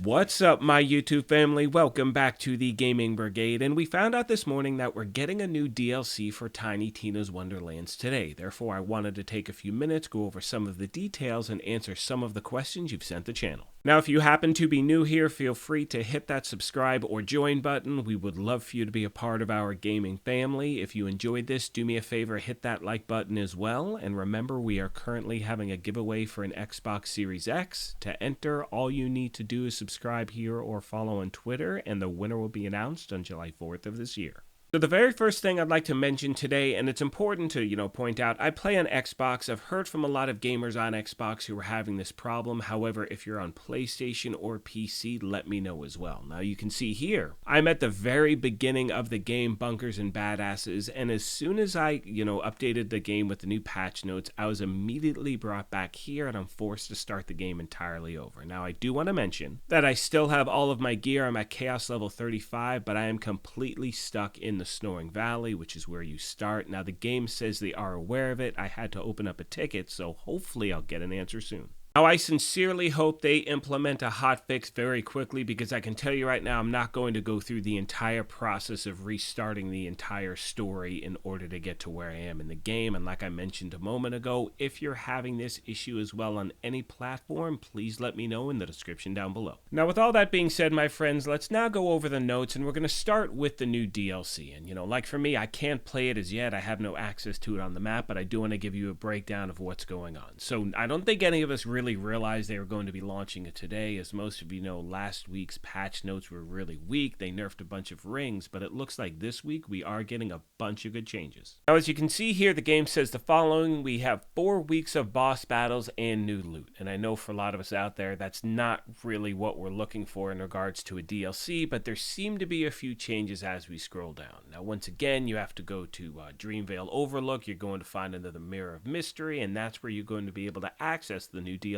What's up, my YouTube family? Welcome back to the Gaming Brigade, and we found out this morning that we're getting a new DLC for Tiny Tina's Wonderlands today. Therefore, I wanted to take a few minutes, go over some of the details, and answer some of the questions you've sent the channel. Now, if you happen to be new here, feel free to hit that subscribe or join button. We would love for you to be a part of our gaming family. If you enjoyed this, do me a favor, hit that like button as well. And remember, we are currently having a giveaway for an Xbox Series X. To enter, all you need to do is subscribe here or follow on Twitter, and the winner will be announced on July 4th of this year. So the very first thing I'd like to mention today, and it's important to, point out, I play on Xbox. I've heard from a lot of gamers on Xbox who are having this problem. However, if you're on PlayStation or PC, let me know as well. Now you can see here, I'm at the very beginning of the game, Bunkers and Badasses, and as soon as I, updated the game with the new patch notes, I was immediately brought back here and I'm forced to start the game entirely over. Now I do want to mention that I still have all of my gear. I'm at Chaos level 35, but I am completely stuck in the Snoring Valley, which is where you start. Now the game says they are aware of it. I had to open up a ticket, so hopefully I'll get an answer soon. Now, I sincerely hope they implement a hotfix very quickly, because I can tell you right now, I'm not going to go through the entire process of restarting the entire story in order to get to where I am in the game. And like I mentioned a moment ago, if you're having this issue as well on any platform, please let me know in the description down below. Now, with all that being said, my friends, let's now go over the notes, and we're going to start with the new DLC. And, like for me, I can't play it as yet. I have no access to it on the map, but I do want to give you a breakdown of what's going on. So I don't think any of us really realized they were going to be launching it today. As most of you know, last week's patch notes were really weak. They nerfed a bunch of rings, but it looks like this week we are getting a bunch of good changes. Now, as you can see here, the game says the following: we have 4 weeks of boss battles and new loot. And I know for a lot of us out there, that's not really what we're looking for in regards to a DLC, but there seem to be a few changes as we scroll down. Now, once again, you have to go to Dreamvale Overlook. You're going to find another Mirror of Mystery, and that's where you're going to be able to access the new DLC.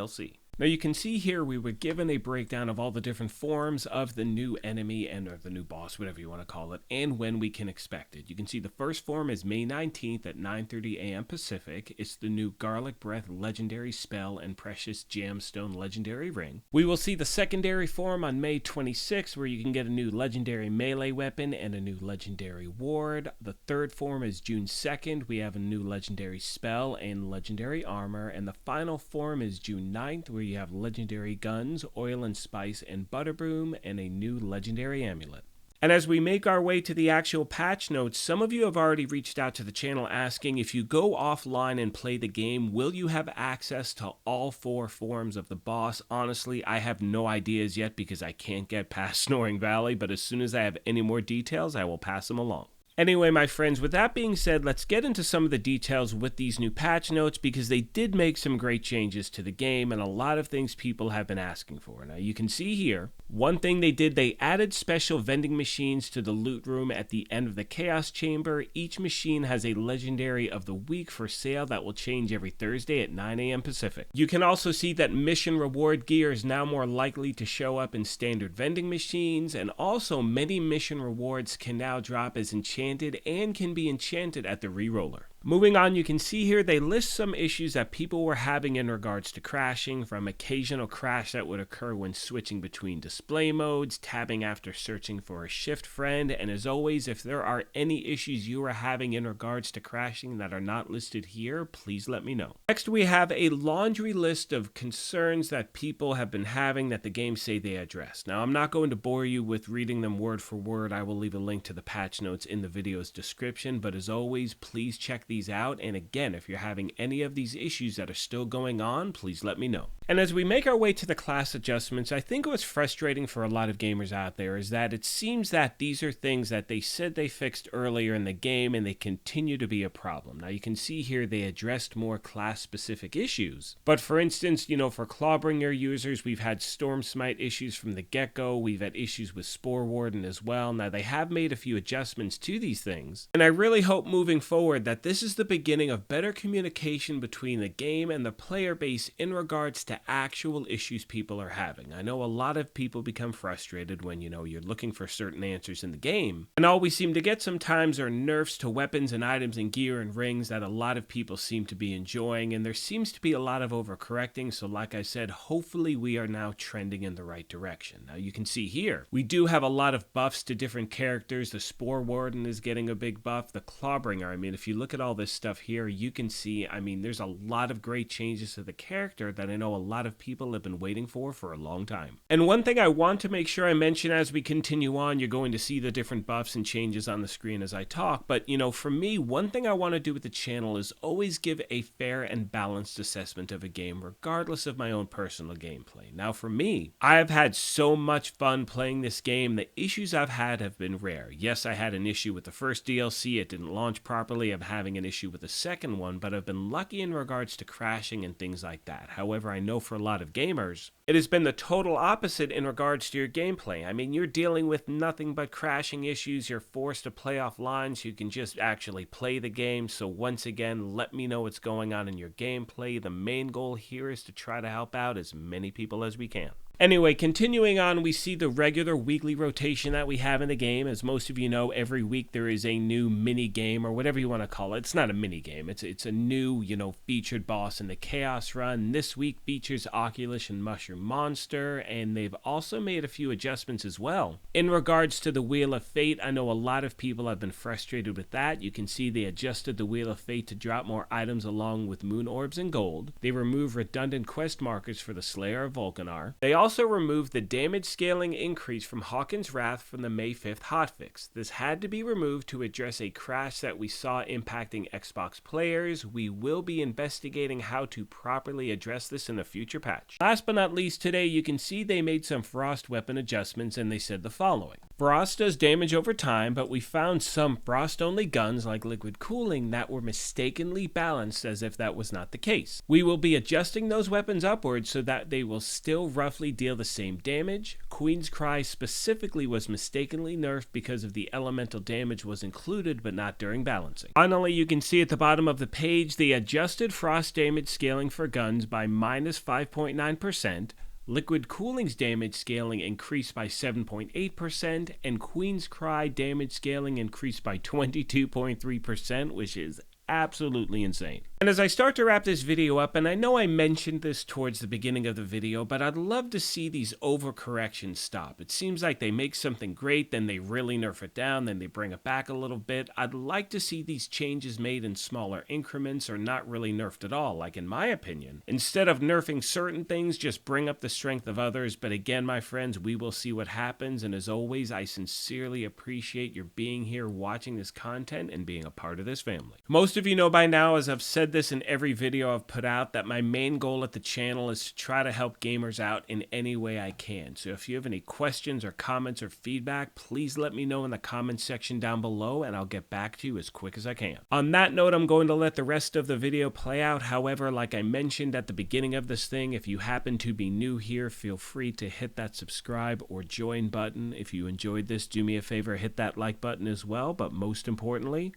Now you can see here we were given a breakdown of all the different forms of the new enemy or the new boss, whatever you want to call it, and when we can expect it. You can see the first form is May 19th at 9:30 a.m. Pacific. It's the new Garlic Breath Legendary Spell and Precious Gemstone Legendary Ring. We will see the secondary form on May 26th, where you can get a new Legendary Melee Weapon and a new Legendary Ward. The third form is June 2nd. We have a new Legendary Spell and Legendary Armor. And the final form is June 9th, where you have legendary guns, oil and spice, and butterbroom, and a new legendary amulet. And as we make our way to the actual patch notes, some of you have already reached out to the channel asking, if you go offline and play the game, will you have access to all 4 forms of the boss? Honestly, I have no ideas yet, because I can't get past Snoring Valley, but as soon as I have any more details, I will pass them along. Anyway, my friends, with that being said, let's get into some of the details with these new patch notes, because they did make some great changes to the game and a lot of things people have been asking for. Now, you can see here, one thing they did, they added special vending machines to the loot room at the end of the Chaos Chamber. Each machine has a Legendary of the Week for sale that will change every Thursday at 9 a.m. Pacific. You can also see that mission reward gear is now more likely to show up in standard vending machines, and also many mission rewards can now drop as enchanted and can be enchanted at the reroller. Moving on, you can see here they list some issues that people were having in regards to crashing, from occasional crash that would occur when switching between display modes, tabbing after searching for a shift friend, and as always, if there are any issues you are having in regards to crashing that are not listed here, please let me know. Next, we have a laundry list of concerns that people have been having that the game say they address. Now, I'm not going to bore you with reading them word for word. I will leave a link to the patch notes in the video's description, but as always, please check these out. And again, if you're having any of these issues that are still going on, please let me know. And as we make our way to the class adjustments, I think what's frustrating for a lot of gamers out there is that it seems that these are things that they said they fixed earlier in the game and they continue to be a problem. Now you can see here they addressed more class-specific issues. But for instance, for Clawbringer users, we've had Storm Smite issues from the get-go. We've had issues with Spore Warden as well. Now they have made a few adjustments to these things, and I really hope moving forward that this is the beginning of better communication between the game and the player base in regards to actual issues people are having. I know a lot of people become frustrated when, you're looking for certain answers in the game, and all we seem to get sometimes are nerfs to weapons and items and gear and rings that a lot of people seem to be enjoying, and there seems to be a lot of overcorrecting. So like I said, hopefully we are now trending in the right direction. Now you can see here, we do have a lot of buffs to different characters. The Spore Warden is getting a big buff. The Clawbringer, if you look at all this stuff here, you can see, there's a lot of great changes to the character that I know a lot of people have been waiting for a long time. And one thing I want to make sure I mention as we continue on, you're going to see the different buffs and changes on the screen as I talk, but for me, one thing I want to do with the channel is always give a fair and balanced assessment of a game, regardless of my own personal gameplay. Now for me, I have had so much fun playing this game. The issues I've had have been rare. Yes, I had an issue with the first DLC, it didn't launch properly. I'm having an issue with the second one, but I've been lucky in regards to crashing and things like that. However, I know for a lot of gamers, it has been the total opposite in regards to your gameplay. You're dealing with nothing but crashing issues. You're forced to play offline so you can just actually play the game. So once again, let me know what's going on in your gameplay. The main goal here is to try to help out as many people as we can. Anyway, continuing on, we see the regular weekly rotation that we have in the game. As most of you know, every week there is a new mini game, or whatever you want to call it. It's not a mini game. It's a new, featured boss in the Chaos Run. This week features Oculus and Mushroom Monster, and they've also made a few adjustments as well. In regards to the Wheel of Fate, I know a lot of people have been frustrated with that. You can see they adjusted the Wheel of Fate to drop more items along with Moon Orbs and Gold. They removed redundant quest markers for the Slayer of Vulcanar. They also removed the damage scaling increase from Hawkins' Wrath from the May 5th hotfix. This had to be removed to address a crash that we saw impacting Xbox players. We will be investigating how to properly address this in a future patch. Last but not least, today you can see they made some Frost weapon adjustments, and they said the following. Frost does damage over time, but we found some Frost-only guns like Liquid Cooling that were mistakenly balanced as if that was not the case. We will be adjusting those weapons upwards so that they will still roughly deal the same damage. Queen's Cry specifically was mistakenly nerfed because of the elemental damage was included but not during balancing. Finally, you can see at the bottom of the page they adjusted Frost damage scaling for guns by minus 5.9%. Liquid Cooling's damage scaling increased by 7.8%, and Queen's Cry damage scaling increased by 22.3%, which is absolutely insane. And as I start to wrap this video up, and I know I mentioned this towards the beginning of the video, but I'd love to see these overcorrections stop. It seems like they make something great, then they really nerf it down, then they bring it back a little bit. I'd like to see these changes made in smaller increments or not really nerfed at all, like in my opinion. Instead of nerfing certain things, just bring up the strength of others. But again, my friends, we will see what happens, and as always, I sincerely appreciate your being here, watching this content, and being a part of this family. Most of you know by now, as I've said this in every video I've put out, that my main goal at the channel is to try to help gamers out in any way I can. So if you have any questions or comments or feedback, please let me know in the comments section down below, and I'll get back to you as quick as I can. On that note, I'm going to let the rest of the video play out. However, like I mentioned at the beginning of this thing, if you happen to be new here, feel free to hit that subscribe or join button. If you enjoyed this, do me a favor, hit that like button as well. But most importantly,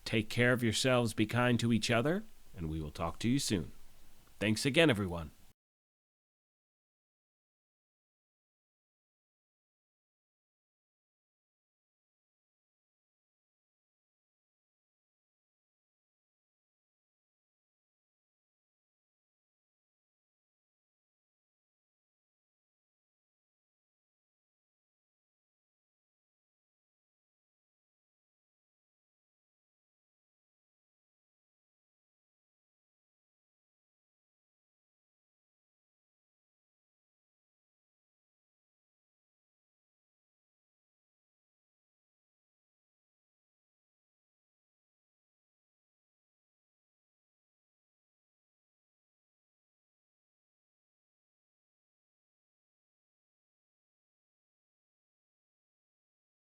take care of yourselves, be kind to each other, and we will talk to you soon. Thanks again, everyone.